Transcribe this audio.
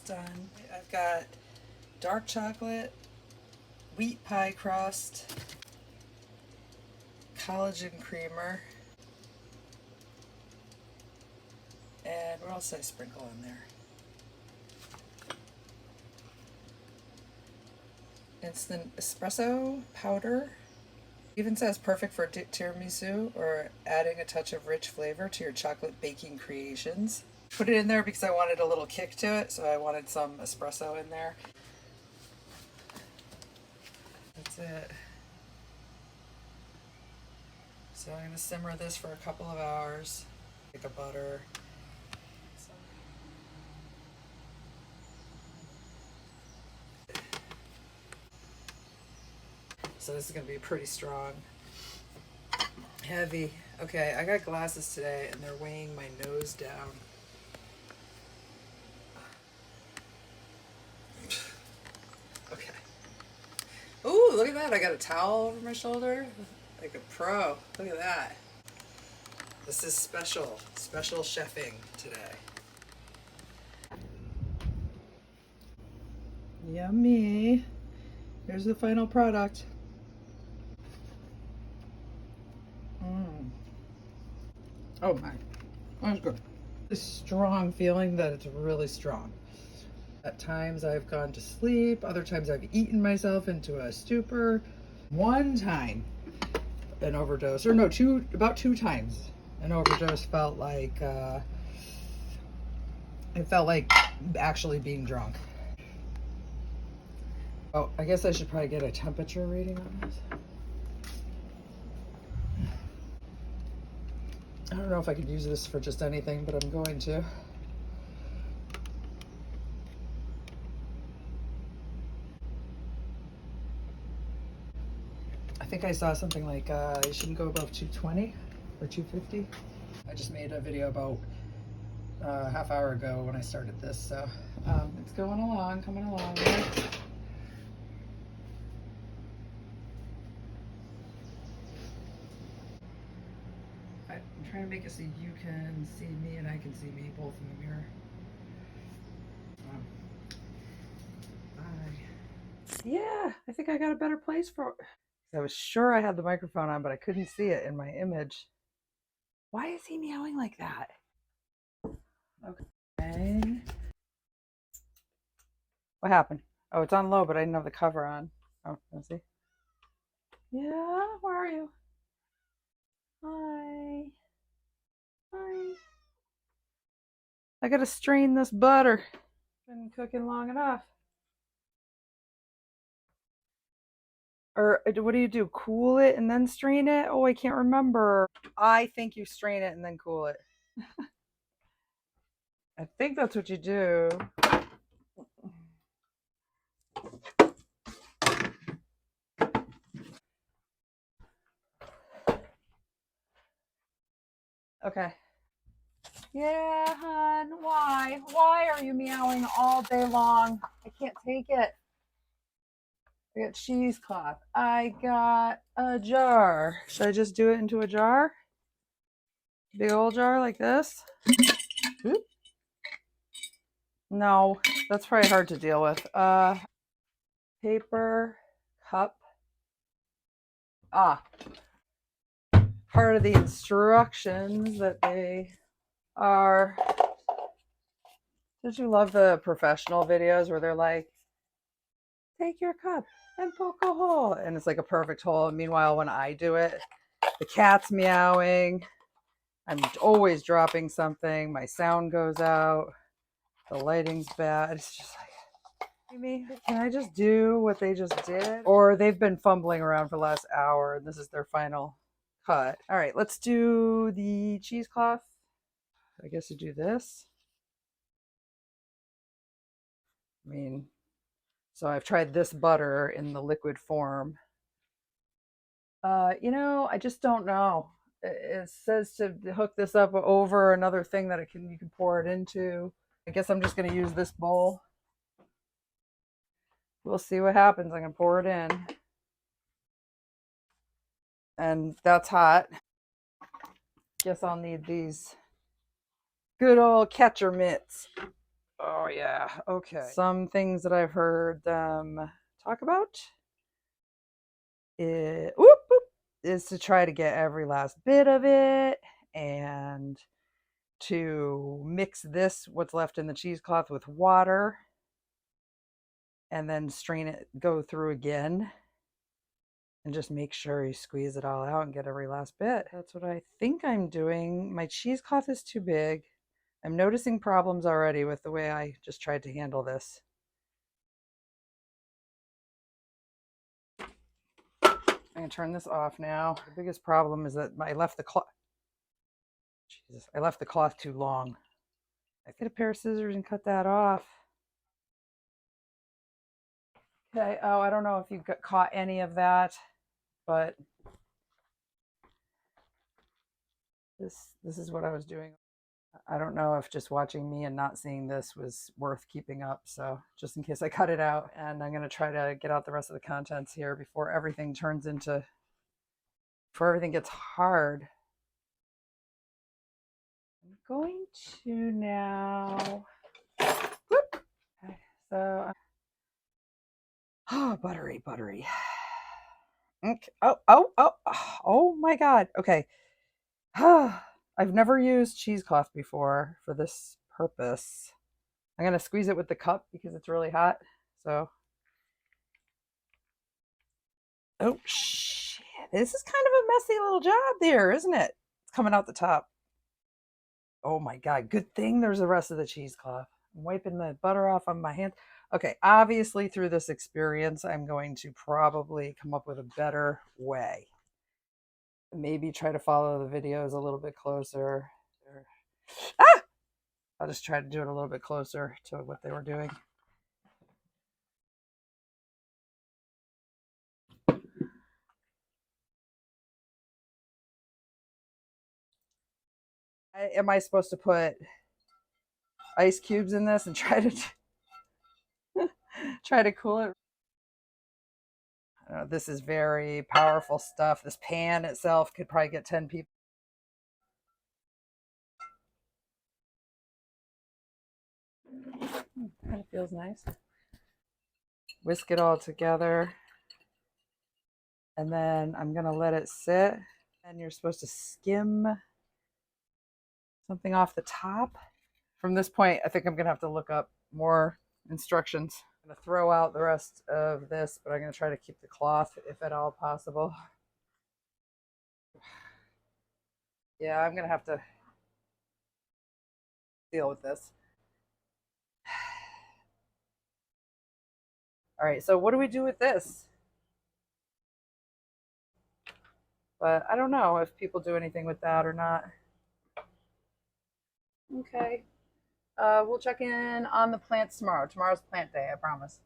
almost done. I've got dark chocolate, wheat pie crust, collagen creamer, and what else did I sprinkle in there? Instant espresso powder. Even says perfect for tiramisu or adding a touch of rich flavor to your chocolate baking creations. Put it in there because I wanted a little kick to it, so I wanted some espresso in there. That's it. So I'm going to simmer this for a couple of hours. Take a butter. So this is going to be pretty strong. Heavy. Okay, I got glasses today and they're weighing my nose down. Okay. Ooh, look at that. I got a towel over my shoulder. Like a pro. Look at that. This is special chefing today. Yummy. Here's the final product. Oh my, that's good. A strong feeling that it's really strong. At times I've gone to sleep, other times I've eaten myself into a stupor. One time an overdose, or no, about two times an overdose felt like, it felt like actually being drunk. Oh, I guess I should probably get a temperature reading on this. I don't know if I could use this for just anything, but I'm going to. I think I saw something like you shouldn't go above 220 or 250. I just made a video about a half hour ago when I started this, so it's going along, coming along. I'm trying to make it so you can see me and I can see me both in the mirror. Bye. Yeah, I think I got a better place for it. I was sure I had the microphone on, but I couldn't see it in my image. Why is he meowing like that? Okay. What happened? Oh, it's on low, but I didn't have the cover on. Oh, let's see. Yeah, where are you? Hi. Hi. I gotta strain this butter. Been cooking long enough. Or what do you do? Cool it and then strain it? Oh, I can't remember. I think you strain it and then cool it. I think that's what you do. Okay. Yeah, hon. Why? Why are you meowing all day long? I can't take it. I got cheesecloth. I got a jar. Should I just do it into a jar? Big old jar like this? Oop. No, that's probably hard to deal with. Paper, cup. Ah, part of the instructions that they are. Did you love the professional videos where they're like, take your cup and poke a hole? And it's like a perfect hole. And meanwhile, when I do it, the cat's meowing. I'm always dropping something. My sound goes out. The lighting's bad. It's just like, Amy, can I just do what they just did? Or they've been fumbling around for the last hour and this is their final cut. All right, let's do the cheesecloth. I guess you do this. I mean, so I've tried this butter in the liquid form. I just don't know. It says to hook this up over another thing that you can pour it into. I guess I'm just going to use this bowl. We'll see what happens. I'm going to pour it in. And that's hot. Guess I'll need these good old catcher mitts. Oh, yeah. Okay. Some things that I've heard them talk about is, whoop, whoop, is to try to get every last bit of it and to mix this, what's left in the cheesecloth, with water and then strain it, go through again, and just make sure you squeeze it all out and get every last bit. That's what I think I'm doing. My cheesecloth is too big. I'm noticing problems already with the way I just tried to handle this. I'm gonna turn this off now. The biggest problem is that I left the cloth. Jesus, I left the cloth too long. I get a pair of scissors and cut that off. Okay. Oh, I don't know if you got caught any of that, but this is what I was doing. I don't know if just watching me and not seeing this was worth keeping up. So just in case I cut it out, and I'm going to try to get out the rest of the contents here before everything turns into, before everything gets hard. I'm going to now, whoop. Okay, so, oh, buttery. Okay. Oh my God. Okay. I've never used cheesecloth before for this purpose. I'm going to squeeze it with the cup because it's really hot. So, oh, shit. This is kind of a messy little job there, isn't it? It's coming out the top. Oh my God. Good thing there's the rest of the cheesecloth. I'm wiping the butter off on my hands. Okay, obviously through this experience, I'm going to probably come up with a better way. Maybe try to follow the videos a little bit closer. Ah! I'll just try to do it a little bit closer to what they were doing. Am I supposed to put ice cubes in this and try to try to cool it? This is very powerful stuff. This pan itself could probably get 10 people. Kind of feels nice. Whisk it all together. And then I'm going to let it sit. And you're supposed to skim something off the top. From this point, I think I'm going to have to look up more instructions. I'm going to throw out the rest of this, but I'm going to try to keep the cloth if at all possible. Yeah, I'm going to have to deal with this. All right, so what do we do with this? But I don't know if people do anything with that or not. Okay. We'll check in on the plants tomorrow. Tomorrow's plant day, I promise.